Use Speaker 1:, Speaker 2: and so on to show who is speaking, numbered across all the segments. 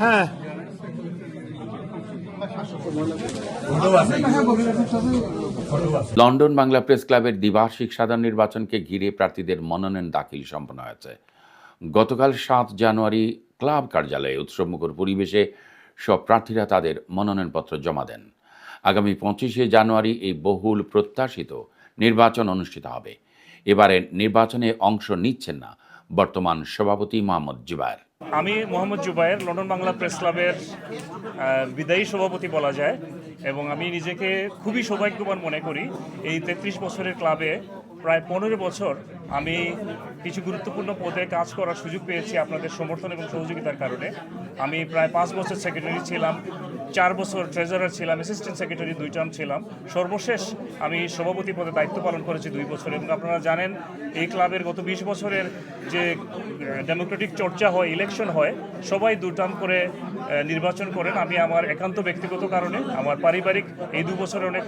Speaker 1: হ্যাঁ,
Speaker 2: London Bangla press ক্লাবের দ্বিবার্ষিক সাধারণ নির্বাচনকে ঘিরে প্রার্থীদের মনোনয়ন দাখিল সম্পন্ন হয়েছে। গতকাল ৭ জানুয়ারি ক্লাব কার্যালয়ে উৎসবমুখর পরিবেশে সব প্রার্থীরা তাদের মনোনয়নপত্র জমা দেন। আগামী ২৫শে জানুয়ারি এই বহুল প্রত্যাশিত নির্বাচন অনুষ্ঠিত হবে। এবারের নির্বাচনে অংশ নিচ্ছেন না বর্তমান সভাপতি মোহাম্মদ জুবায়ের।
Speaker 3: আমি মোহাম্মদ জুবায়ের, লন্ডন বাংলা প্রেস ক্লাবের বিদায়ী সভাপতি বলা যায়, এবং আমি নিজেকে খুবই সৌভাগ্যবান মনে করি। এই ৩৩ বছরের ক্লাবে প্রায় ১৫ বছর আমি কিছু গুরুত্বপূর্ণ পদে কাজ করার সুযোগ পেয়েছি আপনাদের সমর্থন এবং সহযোগিতার কারণে। আমি প্রায় ৫ বছর সেক্রেটারি ছিলাম, ৪ বছর ট্রেজারার ছিলাম, অ্যাসিস্ট্যান্ট সেক্রেটারি ২ টার্ম ছিলাম, সর্বশেষ আমি সভাপতি পদে দায়িত্ব পালন করেছি ২ বছর। এবং আপনারা জানেন এই ক্লাবের গত ২০ বছরের যে ডেমোক্রেটিক চর্চা হয়, ইলেকশন হয়, সবাই ২ টার্ম করে নির্বাচন করেন। আমি আমার একান্ত ব্যক্তিগত কারণে, আমার পারিবারিক এই ২ বছরে অনেক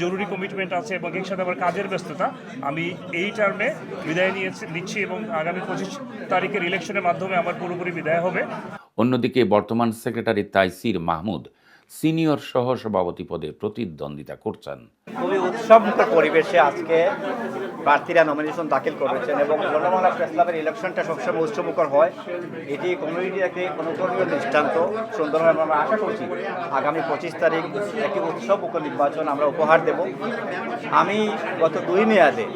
Speaker 3: জরুরি কমিটমেন্ট আছে এবং এর সাথে আমার কাজের ব্যস্ততা, আমি এই টার্মে বিদায় নিচ্ছি এবং আগামী ২৫ তারিখের ইলেকশনের মাধ্যমে আমার পুরোপুরি বিদায় হবে।
Speaker 2: অন্যদিকে বর্তমান সেক্রেটারি তাইসির মাহমুদ সিনিয়র সহ সভাপতি পদে প্রতিদ্বন্দ্বিতা করছেন।
Speaker 4: খুবই উৎসবমুখর পরিবেশে আজকে প্রার্থীরা নমিনেশন দাখিল করেছেন এবং লন্ডন বাংলা প্রেস ক্লাবের ইলেকশনটা সবসময় উৎসবমুখর হয়। এটি কমিউনিটির একটি অনুকরণীয় দৃষ্টান্ত। সুন্দরভাবে আমরা আশা করছি আগামী ২৫ তারিখ একটি উৎসবমুখর নির্বাচন আমরা উপহার দেব। আমি গত ২ মেয়াদে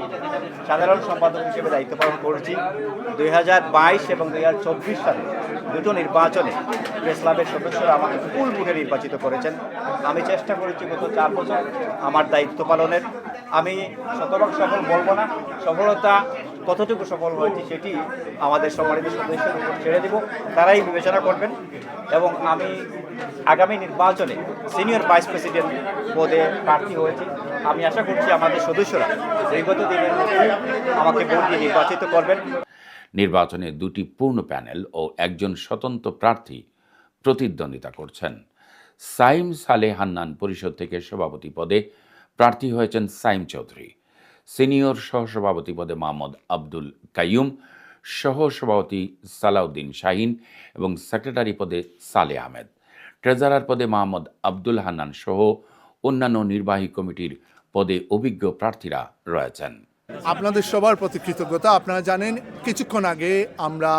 Speaker 4: সাধারণ সম্পাদক হিসেবে দায়িত্ব পালন করেছি। ২০২২ এবং ২০২৪ সালে দুটো নির্বাচনে প্রেস ক্লাবের সদস্যরা আমাকে ফুল ভোটে নির্বাচিত করেছেন। আমি চেষ্টা করেছি গত ৪ বছর আমার দায়িত্ব পালনের। আমি শতভাগ সফল বলবো না, সফলতা কতটুকু সফল হয়েছে সেটি আমাদের সম্মানিত সদস্যের উপর ছেড়ে দেব, তারাই বিবেচনা করবেন। এবং আমি আগামী নির্বাচনে সিনিয়র ভাইস প্রেসিডেন্ট পদে প্রার্থী হয়েছি। আমি আশা করছি আমাদের সদস্যরা বিগত দিনের মধ্যে আমাকে ভোট দিয়ে নির্বাচিত করবেন।
Speaker 2: নির্বাচনে ২টি পূর্ণ প্যানেল ও একজন স্বতন্ত্র প্রার্থী প্রতিদ্বন্দ্বিতা করছেন। সাইম সালেহ হান্নান পরিষদ থেকে সভাপতি পদে প্রার্থী হয়েছেন সাইম চৌধুরী, সিনিয়র সহসভাপতি পদে মোহাম্মদ আব্দুল কাইয়ুম, সহসভাপতি সালাউদ্দিন শাহিন এবং সেক্রেটারি পদে সালে আহমেদ, ট্রেজারার পদে মোহাম্মদ আব্দুল হান্নান সহ অন্যান্য নির্বাহী কমিটির পদে অভিজ্ঞ প্রার্থীরা রয়েছেন।
Speaker 1: আপনাদের সবার প্রতি কৃতজ্ঞতা। আপনারা জানেন কিছুক্ষণ আগে আমরা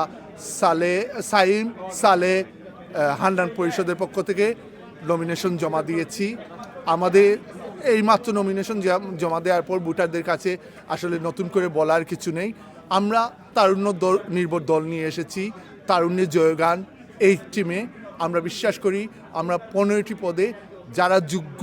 Speaker 1: সাইম সালে হান্নান পরিষদের পক্ষ থেকে নমিনেশন জমা দিয়েছি। আমাদের এই মাত্র নমিনেশন জমা দেওয়ার পর ভোটারদের কাছে আসলে নতুন করে বলার কিছু নেই। আমরা তারুণ্য নির্ভর দল নিয়ে এসেছি, তারুণ্যের জয়গান এই টিমে। আমরা বিশ্বাস করি আমরা 15টি পদে যারা যোগ্য,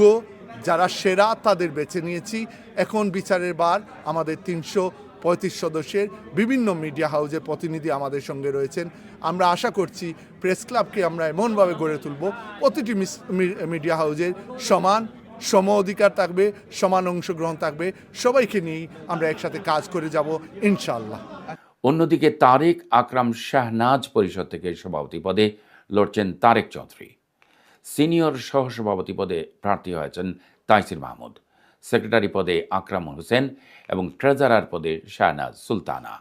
Speaker 1: যারা সেরা তাদের বেছে নিয়েছি। এখন বিচারের বার আমাদের ৩৩৫ সদস্যের বিভিন্ন মিডিয়া হাউসের প্রতিনিধি আমাদের সঙ্গে রয়েছেন। আমরা আশা করছি প্রেস ক্লাবকে আমরা এমনভাবে গড়ে তুলব প্রতিটি মিডিয়া হাউসের সম অধিকার থাকবে, সমান অংশগ্রহণ থাকবে, সবাইকে নিয়েই আমরা একসাথে কাজ করে যাব ইনশাআল্লাহ।
Speaker 2: অন্যদিকে তারেক আকরাম শাহনাজ পরিষদ থেকে সভাপতি পদে লড়ছেন তারেক চৌধুরী, সিনিয়র সহসভাপতি পদে প্রার্থী হয়েছেন তাইসির মাহমুদ, সেক্রেটারি পদে আকরামুল হোসেন এবং ট্রেজারার পদে শাহনাজ সুলতানা।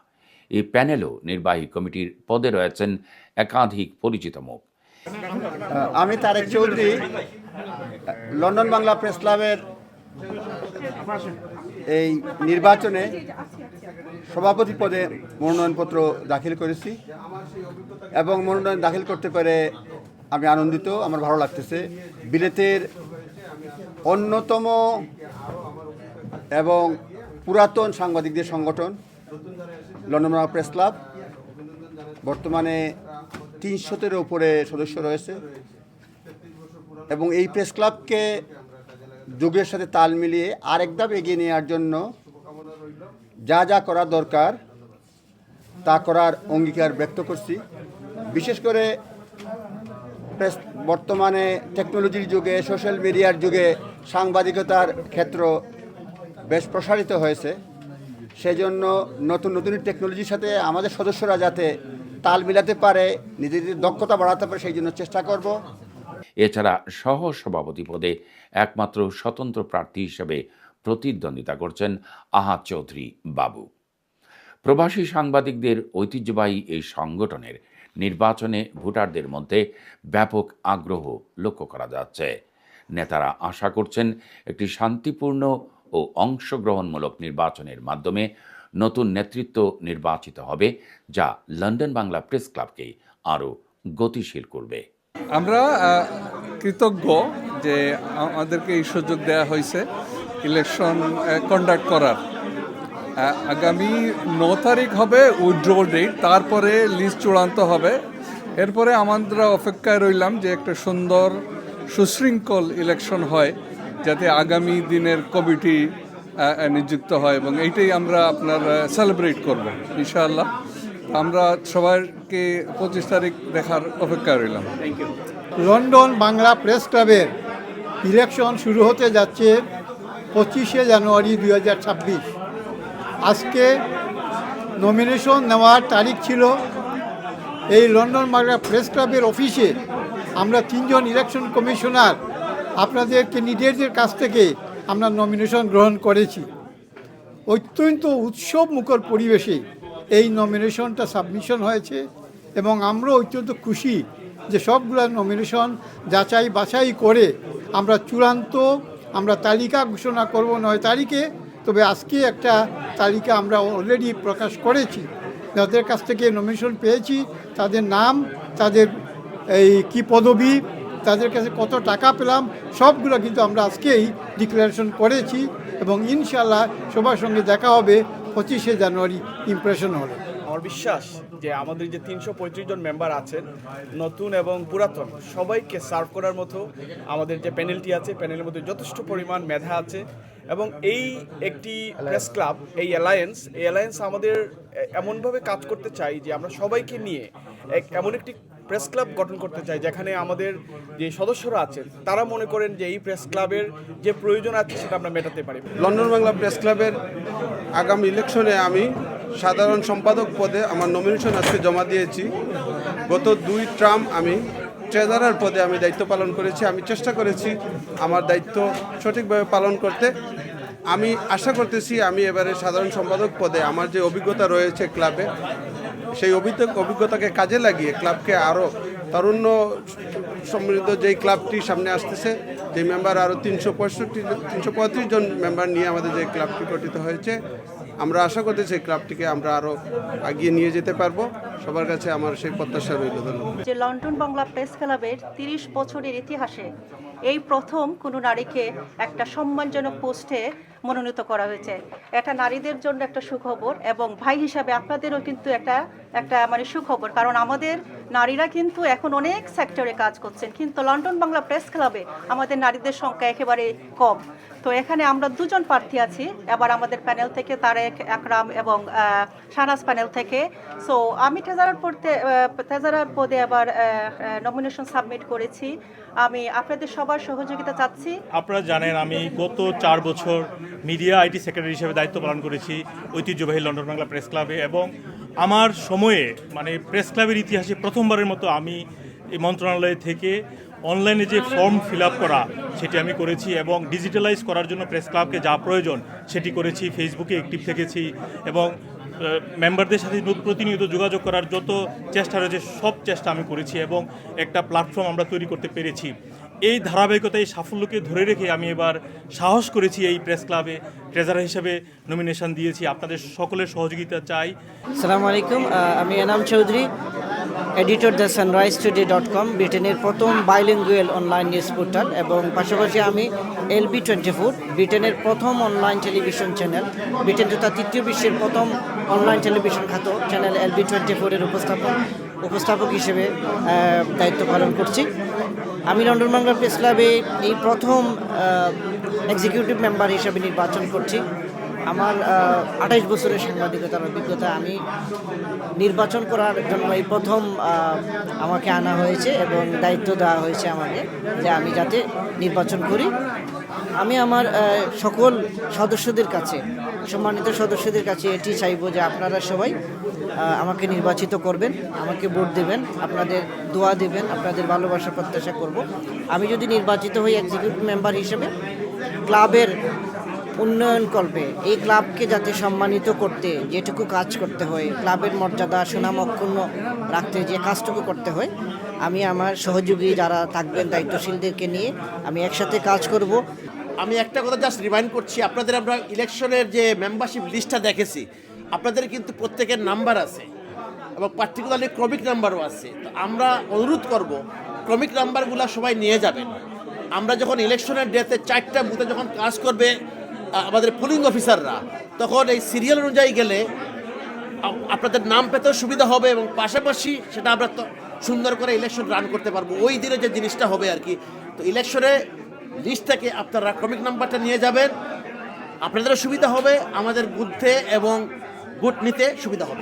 Speaker 2: এই প্যানেলও নির্বাহী কমিটির পদে রয়েছেন একাধিক পরিচিত মুখ।
Speaker 5: আমি তারেক চৌধুরী, লন্ডন বাংলা প্রেস ক্লাবের এই নির্বাচনে সভাপতি পদে মনোনয়নপত্র দাখিল করেছি এবং মনোনয়ন দাখিল করতে পেরে আমি আনন্দিত, আমার ভালো লাগতেছে। বিলেতের অন্যতম এবং পুরাতন সাংবাদিকদের সংগঠন লন্ডন বাংলা প্রেস ক্লাব, বর্তমানে ৩০০-এর উপরে সদস্য রয়েছে এবং এই প্রেস ক্লাবকে যুগের সাথে তাল মিলিয়ে আরেক ধাপ এগিয়ে নেওয়ার জন্য যা যা করা দরকার তা করার অঙ্গীকার ব্যক্ত করছি। বিশেষ করে বর্তমানে টেকনোলজির যুগে, সোশ্যাল মিডিয়ার যুগে সাংবাদিকতার ক্ষেত্র বেশ প্রসারিত হয়েছে। সেজন্য নতুন নতুন টেকনোলজির সাথে আমাদের সদস্যরা যাতে তাল মিলাতে পারে, নিজেদের দক্ষতা বাড়াতে পারে, সেই জন্য চেষ্টা করব।
Speaker 2: এছাড়া সহ সভাপতি পদে একমাত্র স্বতন্ত্র প্রার্থী হিসেবে প্রতিদ্বন্দ্বিতা করছেন আহাদ চৌধুরী বাবু। প্রবাসী সাংবাদিকদের ঐতিহ্যবাহী এই সংগঠনের নির্বাচনে ভোটারদের মধ্যে ব্যাপক আগ্রহ লক্ষ্য করা যাচ্ছে। নেতারা আশা করছেন একটি শান্তিপূর্ণ ও অংশগ্রহণমূলক নির্বাচনের মাধ্যমে নতুন নেতৃত্ব নির্বাচিত হবে, যা লন্ডন বাংলা প্রেস ক্লাবকে আরও গতিশীল করবে।
Speaker 6: আমরা কৃতজ্ঞ যে আমাদেরকে এই সুযোগ দেওয়া হয়েছে ইলেকশন কন্ডাক্ট করার। আগামী 9 তারিখ হবে উইথড্রল ডেট, তারপরে লিস্ট চূড়ান্ত হবে। এরপরে আমরা অপেক্ষায় রইলাম যে একটা সুন্দর সুশৃঙ্খল ইলেকশন হয়, যাতে আগামী দিনের কমিটি নিযুক্ত হয়, এবং এইটাই আমরা আপনার সেলিব্রেট করব ইনশাআল্লাহ। আমরা সবাইকে 25 তারিখ দেখার অপেক্ষায় রইলাম।
Speaker 7: লন্ডন বাংলা প্রেস ক্লাবের ইলেকশন শুরু হতে যাচ্ছে 25শে জানুয়ারি 2026। আজকে নমিনেশন নেওয়ার তারিখ ছিল। এই লন্ডন বাংলা প্রেস ক্লাবের অফিসে আমরা 3 জন ইলেকশন কমিশনার আপনাদের ক্যান্ডিডেটদের কাছ থেকে আমরা নমিনেশন গ্রহণ করেছি। অত্যন্ত উৎসব মুখর পরিবেশে এই নমিনেশনটা সাবমিশন হয়েছে, এবং আমরা অত্যন্ত খুশি যে সবগুলো নমিনেশন যাচাই বাছাই করে আমরা চূড়ান্ত তালিকা ঘোষণা করব 9 তারিখে। তবে আজকে একটা তালিকা আমরা অলরেডি প্রকাশ করেছি। যাদের কাছ থেকে নমিনেশন পেয়েছি তাদের নাম, তাদের এই কি পদবি, তাদের কাছে কত টাকা পেলাম, সবগুলো কিন্তু আমরা আজকেই ডিক্লারেশন করেছি, এবং ইনশাল্লাহ সবার সঙ্গে দেখা হবে 25শে জানুয়ারি ইমপ্রেশন হলে।
Speaker 8: আমার বিশ্বাস যে আমাদের যে 335 জন মেম্বার আছেন, নতুন এবং পুরাতন, সবাইকে সার্ভ করার মতো আমাদের যে প্যানেলটি আছে, প্যানেলের মধ্যে যথেষ্ট পরিমাণ মেধা আছে। এবং এই একটি প্রেস ক্লাব, এই অ্যালায়েন্স আমাদের এমনভাবে কাজ করতে চাই যে আমরা সবাইকে নিয়ে এমন একটি প্রেস ক্লাব গঠন করতে চাই যেখানে আমাদের যে সদস্যরা আছেন তারা মনে করেন যে এই প্রেস ক্লাবের যে প্রয়োজন আছে সেটা আমরা মেটাতে পারি।
Speaker 9: লন্ডন বাংলা প্রেস ক্লাবের আগামী ইলেকশনে আমি সাধারণ সম্পাদক পদে আমার নমিনেশন আজকে জমা দিয়েছি। গত 2 টার্ম আমি ট্রেজারার পদে আমি দায়িত্ব পালন করেছি। আমি চেষ্টা করেছি আমার দায়িত্ব সঠিকভাবে পালন করতে। আমি আশা করতেছি আমি এবারে সাধারণ সম্পাদক পদে আমার যে অভিজ্ঞতা রয়েছে ক্লাবে, সেই অভিজ্ঞতাকে কাজে লাগিয়ে ক্লাবকে আরও তারুণ্য সমৃদ্ধ যেই ক্লাবটি সামনে আসতেছে, যে মেম্বার আরও 335 জন মেম্বার নিয়ে আমাদের যে ক্লাবটি গঠিত হয়েছে, আমরা আশা করতেছি এই ক্লাবটিকে আমরা আরও এগিয়ে নিয়ে যেতে পারবো। সবার কাছে আমার সেই প্রত্যাশা রইল। ধন্যবাদ।
Speaker 10: যে লন্ডন বাংলা প্রেস ক্লাবের 30 বছরের ইতিহাসে এই প্রথম কোনো নারীকে একটা সম্মানজনক পোস্টে মনোনীত করা হয়েছে। এটা নারীদের জন্য একটা সুখবর, এবং ভাই হিসাবে আপনাদেরও কিন্তু একটা মানে সুখবর, কারণ আমাদের নারীরা কিন্তু এখন অনেক সেক্টরে কাজ করছেন, কিন্তু লন্ডন বাংলা প্রেস ক্লাবে আমাদের নারীদের সংখ্যা একেবারে কম। তো এখানে আমরা 2 জন প্রার্থী আছি, এবার আমাদের প্যানেল থেকে তারেক আকরাম এবং শাহনাজ প্যানেল থেকে। সো আমি ট্রেজারার পদে আবার নমিনেশন সাবমিট করেছি। আমি আপনাদের সবার সহযোগিতা চাচ্ছি।
Speaker 3: আপনারা জানেন আমি গত 4 বছর মিডিয়া আইটি সেক্রেটারি হিসেবে দায়িত্ব পালন করেছি ঐতিহ্যবাহী লন্ডন বাংলা প্রেস ক্লাবে, এবং আমার সময়ে মানে প্রেস ক্লাবের ইতিহাসে প্রথমবারের মতো আমি এই মন্ত্রণালয় থেকে অনলাইনে যে ফর্ম ফিল আপ করা সেটি আমি করেছি, এবং ডিজিটালাইজ করার জন্য প্রেস ক্লাবকে যা প্রয়োজন সেটি করেছি। ফেসবুকে অ্যাক্টিভ থেকেছি, এবং মেম্বারদের সাথে প্রতিনিয়ত যোগাযোগ করার যত চেষ্টা রয়েছে সব চেষ্টা আমি করেছি, এবং একটা প্ল্যাটফর্ম আমরা তৈরি করতে পেরেছি। এই ধারাবাহিকতা, এই সাফল্যকে ধরে রেখে আমি এবার সাহস করেছি এই প্রেস ক্লাবে ট্রেজারার হিসেবে নমিনেশন দিয়েছি। আপনাদের সকলের সহযোগিতা চাই।
Speaker 11: আসসালামু আলাইকুম, আমি Enam Chowdhury, editor the sunrisetoday.com, ব্রিটেনের প্রথম বাইলিঙ্গুয়াল অনলাইন নিউজ পোর্টাল, এবং পাশাপাশি আমি LB24, ব্রিটেনের প্রথম অনলাইন টেলিভিশন চ্যানেল, ব্রিটেন তথা তৃতীয় বিশ্বের প্রথম অনলাইন টেলিভিশন খাত চ্যানেল LB24-এর উপস্থাপক হিসেবে দায়িত্ব পালন করছি। আমি লন্ডন বাংলা প্রেস ক্লাবে এই প্রথম এক্সিকিউটিভ মেম্বার হিসেবে নির্বাচন করছি। আমার 28 বছরের সাংবাদিকতার অভিজ্ঞতা। আমি নির্বাচন করার জন্য এই প্রথম আমাকে আনা হয়েছে এবং দায়িত্ব দেওয়া হয়েছে আমাকে যে আমি যাতে নির্বাচন করি। আমি আমার সকল সদস্যদের কাছে, সম্মানিত সদস্যদের কাছে এটি চাইবো যে আপনারা সবাই আমাকে নির্বাচিত করবেন, আমাকে ভোট দেবেন, আপনাদের দোয়া দেবেন, আপনাদের ভালোবাসা প্রত্যাশা করব। আমি যদি নির্বাচিত হই এক্সিকিউটিভ মেম্বার হিসেবে, ক্লাবের উন্নয়নকল্পে এই ক্লাবকে যাতে সম্মানিত করতে যেটুকু কাজ করতে হয়, ক্লাবের মর্যাদা সুনাম অক্ষুণ্ণ রাখতে যে কাজটুকু করতে হয়, আমি আমার সহযোগী যারা থাকবেন দায়িত্বশীলদেরকে নিয়ে আমি একসাথে কাজ করব।
Speaker 12: আমি একটা কথা জাস্ট রিমাইন্ড করছি, আপনাদের আমরা ইলেকশনের যে মেম্বারশিপ লিস্টটা দেখেছি, আপনাদের কিন্তু প্রত্যেকের নাম্বার আছে এবং পার্টিকুলারলি ক্রমিক নাম্বারও আছে। তো আমরা অনুরোধ করব ক্রমিক নাম্বারগুলো সবাই নিয়ে যাবেন। আমরা যখন ইলেকশনের ডেতে 4টা বুথে যখন কাজ করবে আমাদের পোলিং অফিসাররা, তখন এই সিরিয়াল অনুযায়ী গেলে আপনাদের নাম পেতেও সুবিধা হবে এবং পাশাপাশি সেটা আমরা তো সুন্দর করে ইলেকশন রান করতে পারবো ওই দিনে যে জিনিসটা হবে আর কি। তো ইলেকশনে লিস্ট থেকে আপনারা ক্রমিক নাম্বারটা নিয়ে যাবেন, আপনাদেরও সুবিধা হবে, আমাদের বুথে এবং ভোট নিতে সুবিধা হবে।